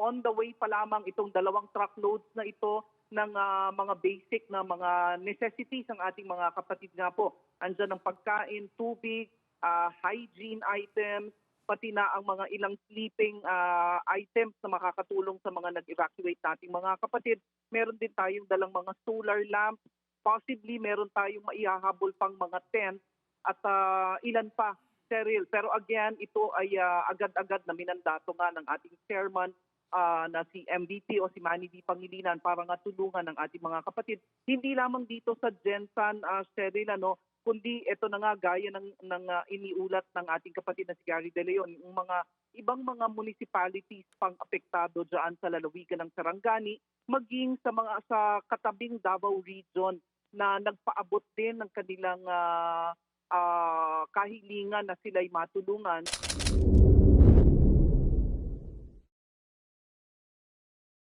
on the way pa lamang itong 2 truckloads na ito ng mga basic na mga necessities ng ating mga kapatid nga po. Andyan ang pagkain, tubig, hygiene items, pati na ang mga ilang sleeping items na makakatulong sa mga nag-evacuate nating mga kapatid. Meron din tayong dalang mga solar lamps, possibly meron tayong maihahabol pang mga tent at ilan pa, Cheryl. Pero again, ito ay agad-agad na minandato nga ng ating chairman na si MVP o si Manny D. Pangilinan para nga tulungan ng ating mga kapatid. Hindi lamang dito sa Jensan, Cheryl, kundi ito na nga gaya ng iniulat ng ating kapatid na si Gary De Leon, yung mga ibang mga municipalities pang apektado dyan sa lalawigan ng Sarangani, maging sa katabing Davao Region na nagpaabot din ng kanilang kahilingan na sila'y matulungan.